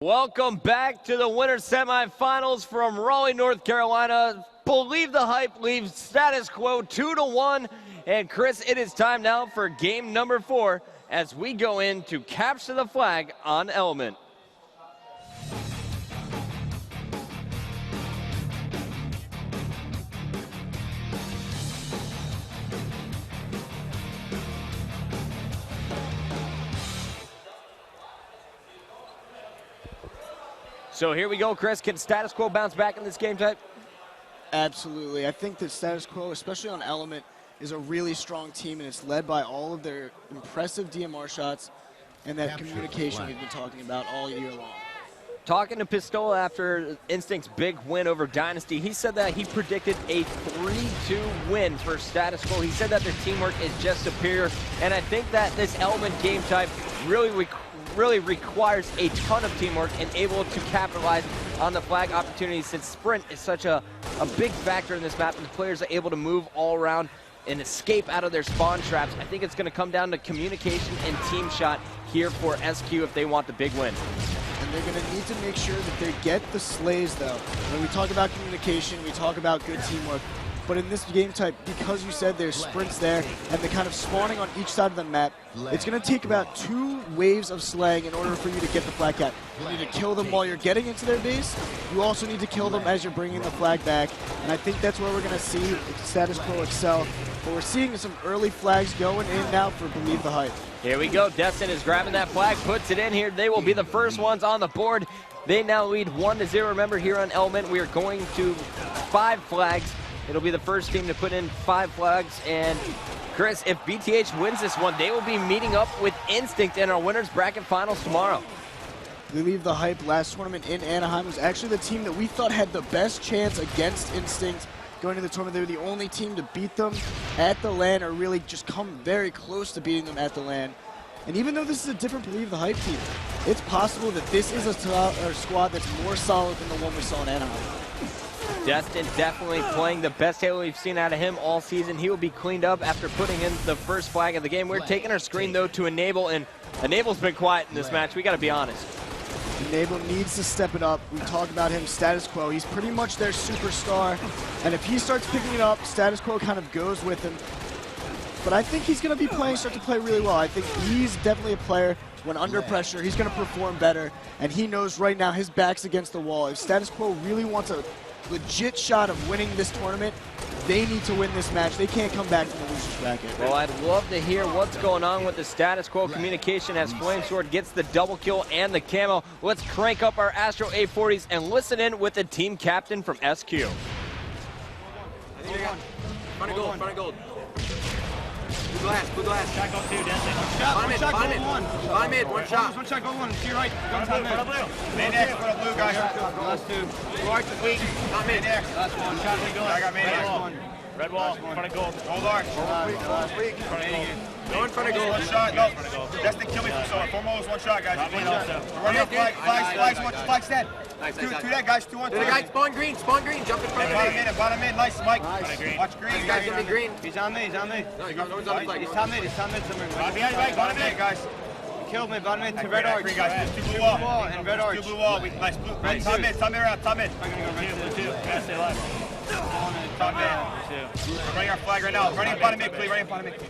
Welcome back to the winter semifinals from Raleigh, North Carolina. Believe the Hype leaves status quo 2-1. And Chris, it is time now for game number 4 as we go in to capture the flag on Element. So here we go, Chris. Can status quo bounce back in this game type? Absolutely. I think that status quo, especially on Element, is a really strong team, and it's led by all of their impressive DMR shots and that communication we've been talking about all year long. Talking to Pistola after Instinct's big win over Dynasty, he said that he predicted a 3-2 win for status quo. He said that their teamwork is just superior, and I think that this Element game type really requires a ton of teamwork and able to capitalize on the flag opportunity, since sprint is such a big factor in this map and the players are able to move all around and escape out of their spawn traps. I think it's going to come down to communication and team shot here for SQ if they want the big win. And they're going to need to make sure that they get the slays, though. When we talk about communication, we talk about good teamwork. But in this game type, because you said there's sprints there and the kind of spawning on each side of the map, it's going to take about 2 waves of slaying in order for you to get the flag cap. You need to kill them while you're getting into their base. You also need to kill them as you're bringing the flag back. And I think that's where we're going to see status quo excel. But we're seeing some early flags going in now for Believe the Hype. Here we go. Destin is grabbing that flag, puts it in here. They will be the first ones on the board. They now lead 1-0. Remember, here on Element, we are going to 5 flags. It'll be the first team to put in 5 flags. And Chris, if BTH wins this one, they will be meeting up with Instinct in our winners bracket finals tomorrow. Believe the Hype last tournament in Anaheim was actually the team that we thought had the best chance against Instinct going to the tournament. They were the only team to beat them at the LAN, or really just come very close to beating them at the LAN. And even though this is a different Believe the Hype team, it's possible that this is a squad that's more solid than the one we saw in Anaheim. Destin definitely playing the best Halo we've seen out of him all season. He will be cleaned up after putting in the first flag of the game. We're taking our screen, though, to Enable, and Enable's been quiet in this match. We got to be honest. Enable needs to step it up. We talk about him, status quo. He's pretty much their superstar, and if he starts picking it up, status quo kind of goes with him. But I think he's going to be start to play really well. I think he's definitely a player, when under pressure, he's going to perform better, and he knows right now his back's against the wall. If status quo really wants a legit shot of winning this tournament, they need to win this match. They can't come back from the loser's bracket. Well, I'd love to hear what's going on with the status quo communication as Flamesword gets the double kill and the camo. Let's crank up our Astro A40s and listen in with the team captain from SQ. Front of gold, front of gold. Blue glass. Shot gold 2, Destin. Bottom mid, one shot. One shot, gold 1, to your right. Front of blue. Main X, front of blue, guys. Last 2. Blue arch is weak. Not mid. Last 1. Shot me gold. I got main X. Red wall, front of gold. Gold arch. Last week. Front of gold. Go in front of gold. One shot, no. That's the kill me from so foremost, one shot, guys. One shot. We're running up flag stand. Nice. Do that, guys. 2 on 3. The guy spawn green, jump in front of me. Bottom mid, nice, Mike. Watch green. This guy's gonna be green. He's on me. No, no one's on the flag. He's top mid somewhere. Behind you, bottom mid, guys. Killed me, bottom mid to red arch. Guys, 2 blue wall. And red arch. 2 blue wall. Nice blue. Right, top mid around, top mid. I'm gonna go red 2. Gotta stay alive. Top mid. We're running our flag right now. Running bottom mid, please. Running bottom mid.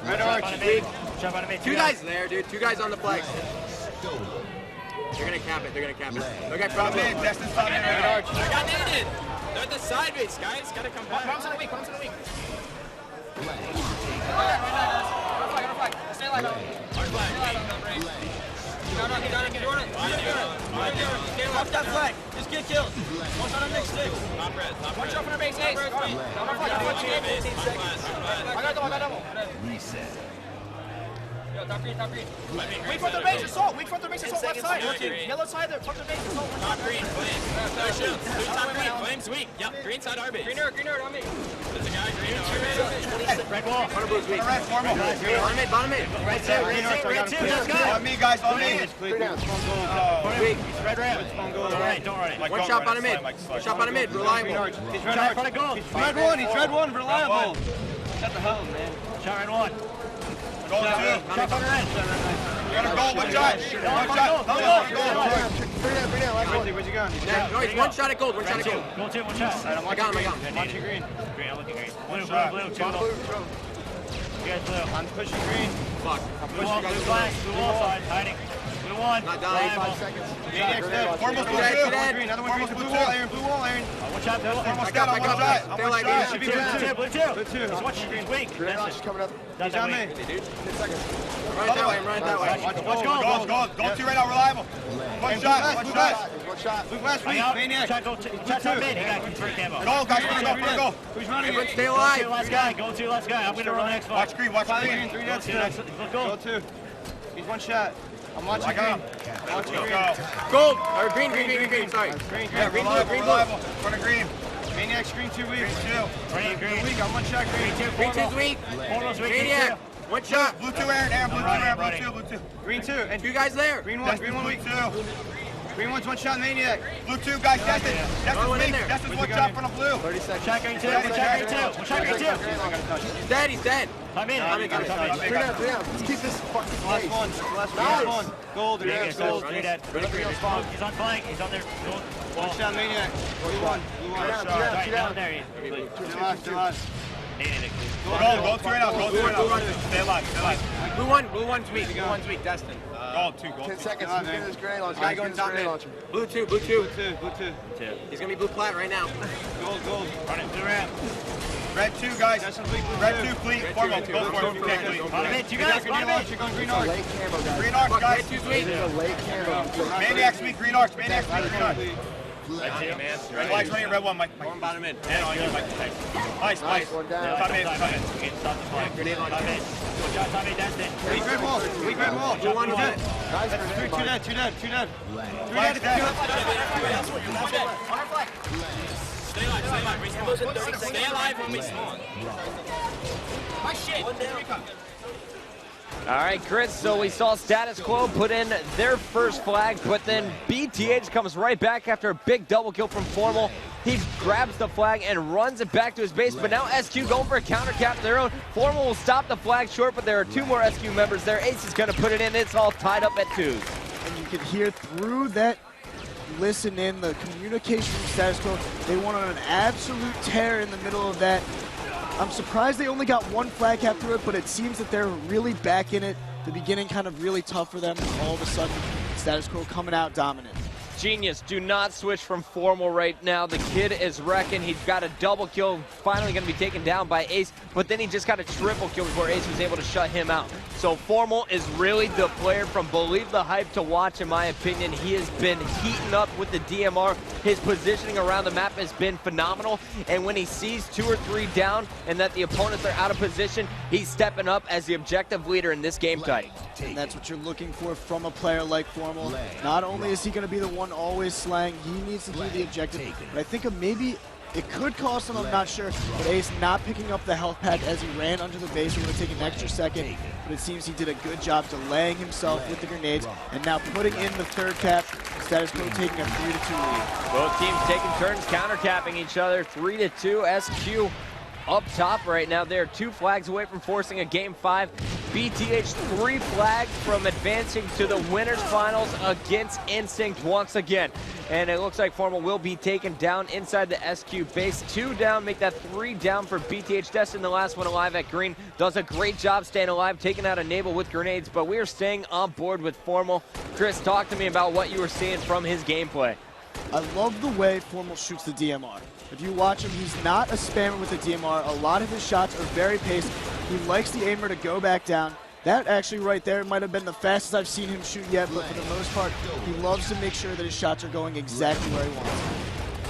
Red arch. Big. Shot bottom mid. 2 guys there, dude. 2 guys on the flags. They're gonna cap it. Okay, front mid. Destin's top mid right arch. I got needed. They're at the side base, guys. Gotta come back. Bounce on the weak. Stay like Off that flag. Just get killed. One shot on next stick. One shot from the base. Ace. I got double. Reset. Yo, top green. Weak front of the base. Assault. Left side. Yellow side there. Front of the base. Assault. top green. No shield. Top green. Flames weak. Yep. Green side RB. Green nerd on me. There's a guy green. Red wall. Front of blue's weak. Red, formal. Bottom mid. Right there. Red 2. Let's go. On me, guys, on me. Weak. Red red. Spawn gold. Don't worry. One shot bottom mid. Reliable. He's red front of gold. He's red 1. Reliable. Shut the hose, man. Shot red 1. Gold 2. Shot on red. You're gonna go, one shot. One shot. he gone? No, he's one shot at gold. One shot at gold. Gold 2, one shot. All right, I'm watching green. I'm watching green. Green, I'm looking green. Blue, two. You guys blue. I'm pushing green. Fuck. I'm pushing you guys. Blue flag, blue wall side, hiding. Blue 1. Not dying. 5 seconds. Maniac's dead. Foremost blue Dead, two. dead. Green, another one green. Foremost Blue wall, Aaron. Blue wall, Aaron. One shot, blue. Foremost I got down, him, one I got shot. him. I'm Stay one like shot. this. Should be blue 2. He's watching green. Wait. Green launch is coming up. That's on me. 10 seconds. Run it that way. Run it that way. Watch gold. Gold two right now, reliable. One shot, one shot. One shot. Blue glass, weak. Maniac. Shot on mid. He got confirmed camo. Go, guys, we're gonna go. Who's running Everyone it? stay Go alive. to last guy. Go to last guy. I'm going to run the next Watch fight. green, watch Five green. green, 3 Go dead to still. next. Let's Go go. 2. He's one shot. I'm watching I got green. him. I'm watching green. Go. Gold. Or green. Sorry. Green, Yeah, green, blue, green, blue. Reliable. Front of green. Maniac screen 2 weak. Green two. Green. Weak, I'm one shot green. Green two's weak. Foremost weak. Maniac. One shot. Blue two, Aaron, blue two, Aaron, blue two. Green 2. And You guys there. green 1, That's green 1 weak. blue two. Green 1's one shot Maniac. Blue two, guys, that's it. That's Throw it his in weak. there. That's his one shot from the blue. 30 seconds. Shot green 2. Shot green 2. Shot green 2. He's dead. He's dead. I'm in. I'm in. 3 down, 3 down. Let's keep this fucking Last pace. one. Last one. Gold. He's Gold. on flank. He's on there. One shot Maniac. Blue 1. Blue 1. Right down there. Still on. Needed it. Go two right now, go two right now. Stay alive, stay alive. Blue one's weak. Blue one's weak. Destin. Gold two. 10 seconds. He's getting his grenade launcher. Guy He's going getting his top grenade mid. launcher. Blue two. Blue 2. He's gonna be blue plat right now. Gold. Running through ramp. Red two, guys. That's some weak blue Red 2. two, fleet. Foremost, go for it. Okay, fleet. I'm in. You guys. Grenade launcher going green arc. Late camo, guys. Green arcs, guys. Red two's weak. This is a late camo. Maniac's weak, green arcs. Maniac's weak, green arcs. That's it, man. Red flag's running, red one, Mike. One bottom in. And on you, Mike. Nice. One down. Come in. Stop the flank. Grenade launcher. Come in. Shot Tommy Destin. Weak red wall. Weak red wall. Blue one dead. Guys, That's grenade 2 launcher. dead. 2 dead. 2 dead. 3 Flag's dead. dead. Stay alive when we spawn. My shit. All right, Chris, so we saw Status Quo put in their first flag, but then BTH comes right back after a big double kill from Formal. He grabs the flag and runs it back to his base, but now SQ going for a counter cap of their own. Formal will stop the flag short, but there are 2 more SQ members there. Ace is going to put it in. It's all tied up at 2s. And you can hear through that listen in the communication from Status Quo. They went on an absolute tear in the middle of that. I'm surprised they only got 1 flag cap through it, but it seems that they're really back in it. The beginning kind of really tough for them. All of a sudden, Status Quo coming out dominant. Genius, do not switch from Formal right now. The kid is wrecking. He's got a double kill, finally going to be taken down by Ace, but then he just got a triple kill before Ace was able to shut him out. So Formal is really the player from Believe the Hype to watch, in my opinion. He has been heating up with the DMR. His positioning around the map has been phenomenal, and when he sees 2 or 3 down and that the opponents are out of position, he's stepping up as the objective leader in this game type. And that's what you're looking for from a player like Formal. Not only is he going to be the one always slang, he needs to do the objective, but I think maybe it could cost him, I'm not sure, but Ace not picking up the health pack as he ran under the base. It would take an extra second, but it seems he did a good job delaying himself with the grenades and now putting in the 3rd cap. Status Quo taking a 3-2 lead. Both teams taking turns counter-capping each other. 3-2 SQ up top right now. They're 2 flags away from forcing a game 5. BTH 3 flags from advancing to the winners finals against Instinct once again. And it looks like Formal will be taken down inside the SQ base. 2 down, make that 3 down for BTH. Destin, the last one alive at green, does a great job staying alive, taking out Enable with grenades, but we are staying on board with Formal. Chris, talk to me about what you were seeing from his gameplay. I love the way Formal shoots the DMR. If you watch him, he's not a spammer with the DMR. A lot of his shots are very paced. He likes the aimer to go back down. That actually right there might have been the fastest I've seen him shoot yet, but for the most part, he loves to make sure that his shots are going exactly where he wants them.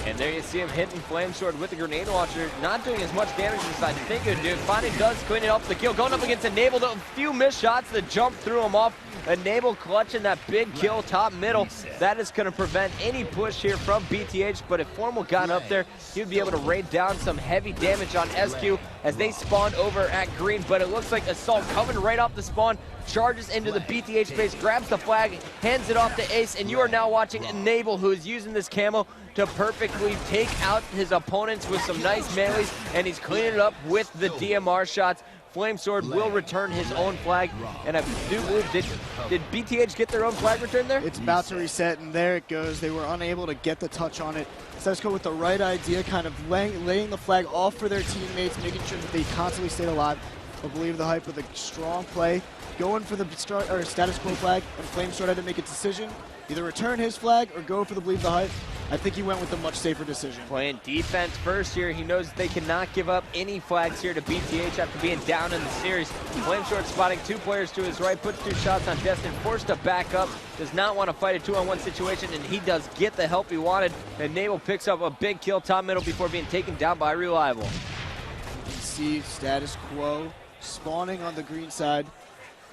And there you see him hitting Flame Sword with the grenade launcher, not doing as much damage as I think it would do. Finally does clean it up the kill, going up against Enable, a few missed shots that jump threw him off. Enable clutching that big kill top middle. That is going to prevent any push here from BTH, but if Formal got up there, he'd be able to raid down some heavy damage on SQ as they spawned over at green, but it looks like Assault coming right off the spawn, charges into the BTH base, grabs the flag, hands it off to Ace, and you are now watching Enable, who is using this camo to perfectly take out his opponents with some nice melees, and he's cleaning it up with the DMR shots. Flamesword will return his own flag. And I do believe, did BTH get their own flag return there? It's about to reset, and there it goes. They were unable to get the touch on it. Status Quo with the right idea, kind of laying the flag off for their teammates, making sure that they constantly stayed alive. I believe the Hype with a strong play, going for the Status Quo flag, and Flamesword had to make a decision. Either return his flag or go for the Believe the Hype. I think he went with the much safer decision. Playing defense first here. He knows they cannot give up any flags here to BTH after being down in the series. Flamesword spotting 2 players to his right, puts 2 shots on Destin, forced to back up, does not want to fight a 2-on-1 situation, and he does get the help he wanted. And Naval picks up a big kill top middle before being taken down by Reliable. You can see Status Quo spawning on the green side,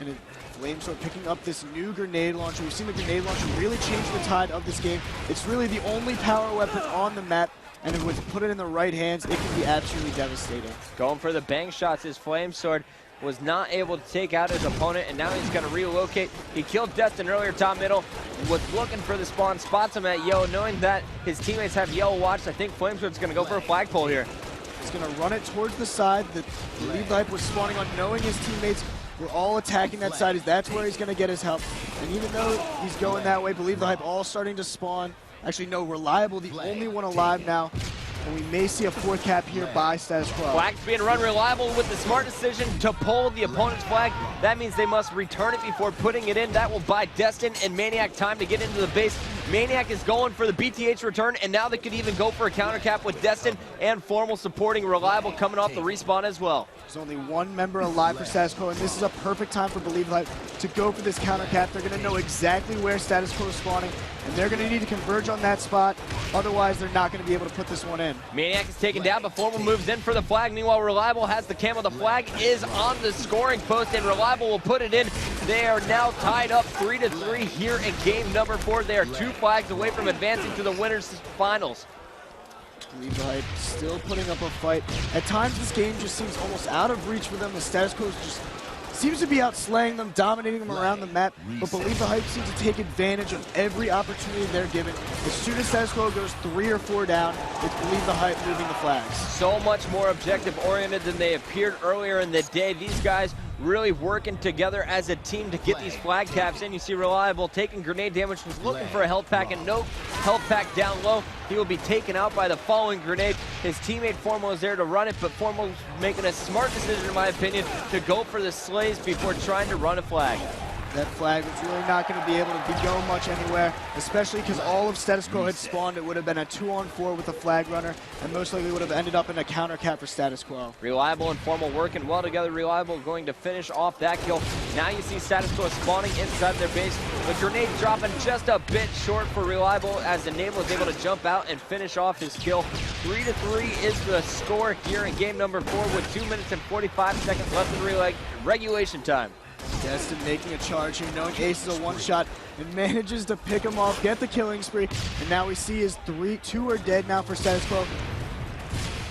and Flamesword picking up this new grenade launcher. We've seen the grenade launcher really change the tide of this game. It's really the only power weapon on the map, and if we put it in the right hands, it can be absolutely devastating. Going for the bang shots, his Flamesword was not able to take out his opponent, and now he's going to relocate. He killed Destin earlier top middle, was looking for the spawn, spots him at Yellow, knowing that his teammates have Yellow watched. I think Flamesword's going to go for a flagpole here. He's going to run it towards the side that Believe the Hype was spawning on, knowing his teammates were all attacking that side. That's where he's going to get his help. And even though he's going that way, Believe the Hype all starting to spawn. Actually, no, Reliable, the only one alive now. And we may see a 4th cap here by Status Quo. Flag's being run. Reliable with the smart decision to pull the opponent's flag. That means they must return it before putting it in. That will buy Destin and Maniac time to get into the base. Maniac is going for the BTH return, and now they could even go for a counter cap with Destin and Formal supporting Reliable coming off the respawn as well. There's only 1 member alive for Status Quo, and this is a perfect time for Believe the Hype to go for this counter cap. They're going to know exactly where Status Quo is spawning, and they're going to need to converge on that spot. Otherwise, they're not going to be able to put this one in. Maniac is taken down, but Formal moves in for the flag. Meanwhile, Reliable has the camo. The flag is on the scoring post, and Reliable will put it in. They are now tied up 3-3 here in game number 4. They are 2 flags away from advancing to the winners finals. Believe the Hype still putting up a fight. At times, this game just seems almost out of reach for them. The Status Quo just seems to be out slaying them, dominating them around the map, but Believe the Hype seems to take advantage of every opportunity they're given. As soon as Status Quo goes 3 or 4 down, it's Believe the Hype moving the flags. So much more objective-oriented than they appeared earlier in the day. These guys really working together as a team to get these flag caps in. You see Reliable taking grenade damage, was looking for a health pack, and no health pack down low. He will be taken out by the following grenade. His teammate Formal is there to run it, but Formal's making a smart decision, in my opinion, to go for the slays before trying to run a flag. That flag was really not going to be able to go much anywhere, especially because all of Status Quo had spawned. It would have been a 2-on-4 with a flag runner, and most likely would have ended up in a counter cap for Status Quo. Reliable and Formal working well together. Reliable going to finish off that kill. Now you see Status Quo spawning inside their base. The grenade dropping just a bit short for Reliable as Enable is able to jump out and finish off his kill. 3-3 is the score here in game number 4 with 2 minutes and 45 seconds left in regulation time. Destin making a charge here, knowing Ace is a 1-shot, and manages to pick him off, get the killing spree, and now we see his 2 are dead now for Status Quo.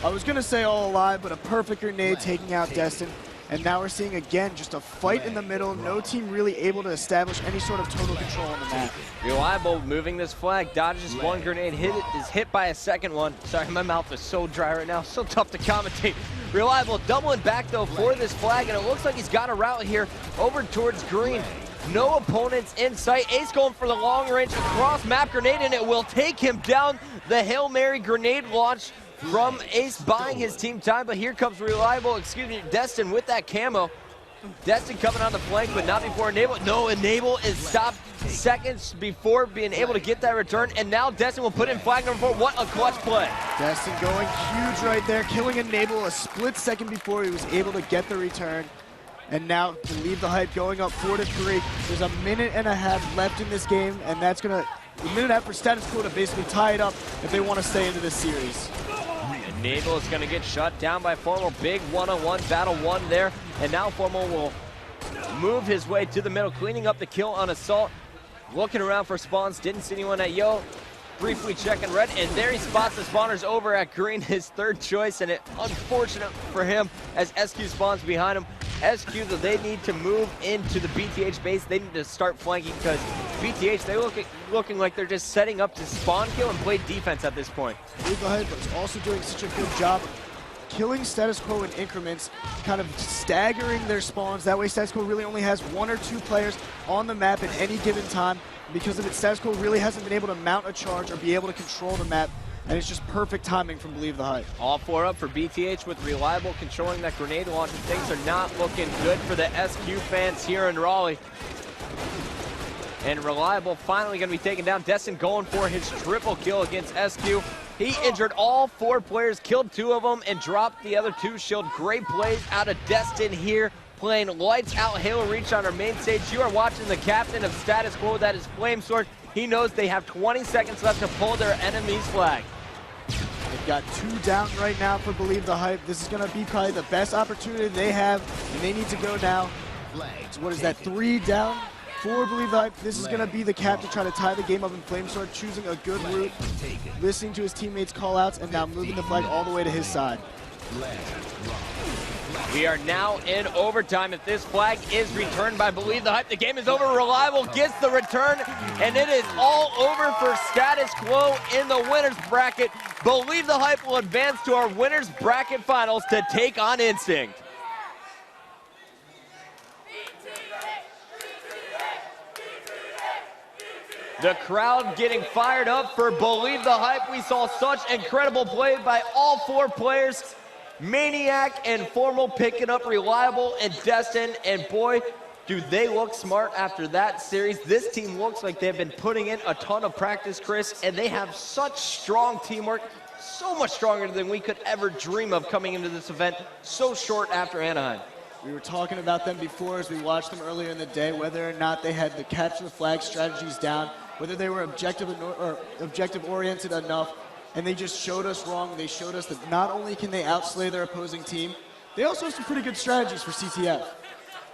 I was going to say all alive, but a perfect grenade taking out Destin. And now we're seeing again just a fight in the middle, no team really able to establish any sort of total control on the map. Reliable moving this flag, dodges 1 grenade, is hit by a 2nd one. Sorry, my mouth is so dry right now, so tough to commentate. Reliable doubling back though for this flag, and it looks like he's got a route here over towards green. No opponents in sight. Ace going for the long range cross map grenade, and it will take him down. The Hail Mary grenade launch from Ace buying his team time, but here comes Destin with that camo. Destin coming on the flank, but not before Enable. No, Enable is stopped seconds before being able to get that return, and now Destin will put in flag number 4. What a clutch play. Destin going huge right there, killing Enable a split second before he was able to get the return. And now Believe the Hype going up 4-3. There's a minute and a half left in this game, and that's going to, a minute and a half for Status Quo to basically tie it up if they want to stay into this series. Enable is going to get shut down by Formal. Big one-on-one battle won there. And now Formal will move his way to the middle, cleaning up the kill on Assault. Looking around for spawns, didn't see anyone at Yo. Briefly checking red, and there he spots the spawners over at green, his 3rd choice, and it unfortunate for him as SQ spawns behind him. SQ, though, they need to move into the BTH base. They need to start flanking because BTH, they're looking like they're just setting up to spawn kill and play defense at this point. Believe the Hype is also doing such a good job killing status quo in increments, kind of staggering their spawns. That way status quo really only has 1 or 2 players on the map at any given time. Because of it, status quo really hasn't been able to mount a charge or be able to control the map. And it's just perfect timing from Believe the Hype. All 4 up for BTH with Reliable controlling that grenade launch. Things are not looking good for the SQ fans here in Raleigh. And Reliable finally going to be taken down. Destin going for his triple kill against SQ. He injured all 4 players, killed 2 of them, and dropped the other 2 shield. Great plays out of Destin here, playing lights out Halo Reach on our main stage. You are watching the captain of Status Quo, that is Flamesword. He knows they have 20 seconds left to pull their enemy's flag. They've got 2 down right now for Believe the Hype. This is going to be probably the best opportunity they have, and they need to go now. So what is that, 3 down for Believe the Hype? This is going to be the cap to try to tie the game up in Flamesword, choosing a good route, listening to his teammates' call-outs, and now moving the flag all the way to his side. We are now in overtime. If this flag is returned by Believe the Hype, the game is over. Reliable gets the return, and it is all over for Status Quo in the winner's bracket. Believe the Hype will advance to our winner's bracket finals to take on Instinct. The crowd getting fired up for Believe the Hype. We saw such incredible play by all 4 players. Maniac and Formal picking up Reliable and Destin, and boy, do they look smart after that series. This team looks like they've been putting in a ton of practice, Chris, and they have such strong teamwork, so much stronger than we could ever dream of coming into this event so short after Anaheim. We were talking about them before as we watched them earlier in the day, whether or not they had the capture the flag strategies down, whether they were objective-oriented enough. And they just showed us wrong. They showed us that not only can they outslay their opposing team, they also have some pretty good strategies for CTF.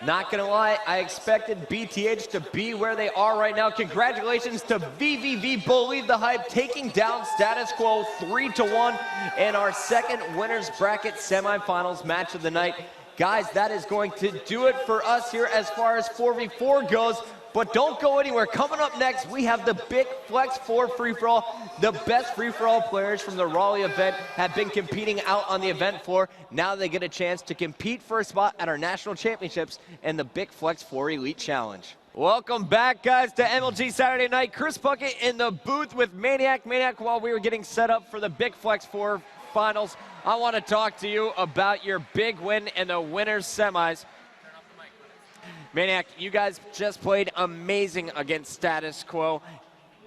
Not gonna lie, I expected BTH to be where they are right now. Congratulations to vVv, Believe the Hype, taking down Status Quo 3-1 in our second winner's bracket semifinals match of the night. Guys, that is going to do it for us here as far as 4v4 goes. But don't go anywhere. Coming up next, we have the Big Flex 4 free-for-all. The best free-for-all players from the Raleigh event have been competing out on the event floor. Now they get a chance to compete for a spot at our national championships and the Big Flex 4 Elite Challenge. Welcome back, guys, to MLG Saturday Night. Chris Puckett in the booth with Maniac. Maniac, while we were getting set up for the Big Flex 4 finals, I want to talk to you about your big win in the winners semis. Maniac, you guys just played amazing against Status Quo.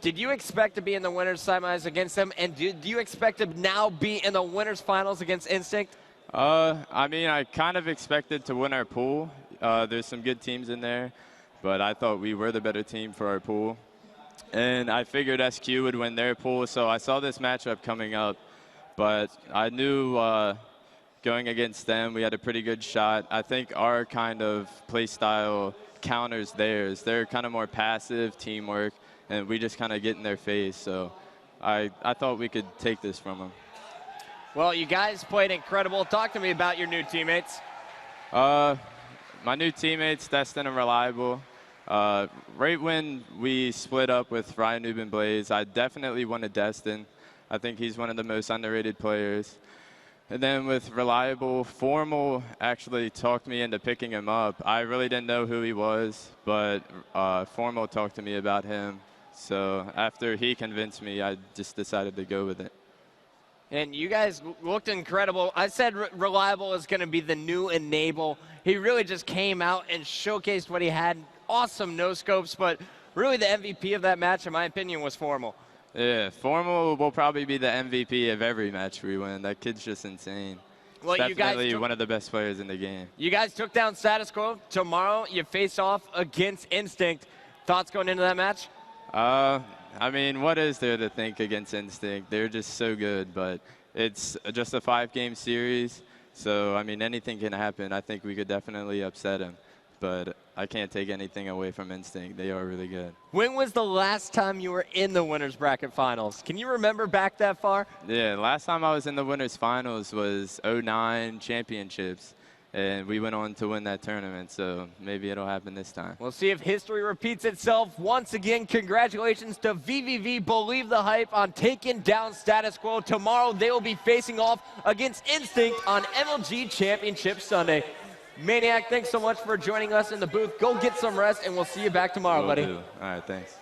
Did you expect to be in the winners semis against them, and do you expect to now be in the winners finals against Instinct? I mean, I kind of expected to win our pool. There's some good teams in there, but I thought we were the better team for our pool. And I figured SQ would win their pool, so I saw this matchup coming up. But I knew going against them, we had a pretty good shot. I think our kind of play style counters theirs. They're kind of more passive, teamwork, and we just kind of get in their face. So I thought we could take this from them. Well, you guys played incredible. Talk to me about your new teammates. My new teammates, Destin and Reliable. Right when we split up with Ryan Newman Blaze, I definitely wanted Destin. I think he's one of the most underrated players. And then with Reliable, Formal actually talked me into picking him up. I really didn't know who he was, but Formal talked to me about him. So after he convinced me, I just decided to go with it. And you guys looked incredible. I said Reliable is going to be the new Enable. He really just came out and showcased what he had. Awesome no-scopes, but really the MVP of that match, in my opinion, was Formal. Yeah, Formal will probably be the MVP of every match we win. That kid's just insane. Well, definitely one of the best players in the game. You guys took down Status Quo. Tomorrow you face off against Instinct. Thoughts going into that match? I mean, what is there to think against Instinct? They're just so good, but it's just a 5-game series. So, I mean, anything can happen. I think we could definitely upset them. But I can't take anything away from Instinct. They are really good. When was the last time you were in the winners bracket finals? Can you remember back that far? Yeah, last time I was in the winners finals was '09 championships. and we went on to win that tournament, so maybe it'll happen this time. We'll see if history repeats itself. Once again, congratulations to vVv, Believe the Hype, on taking down Status Quo. Tomorrow, they will be facing off against Instinct on MLG Championship Sunday. Maniac, thanks so much for joining us in the booth. Go get some rest, and we'll see you back tomorrow, buddy. All right, thanks.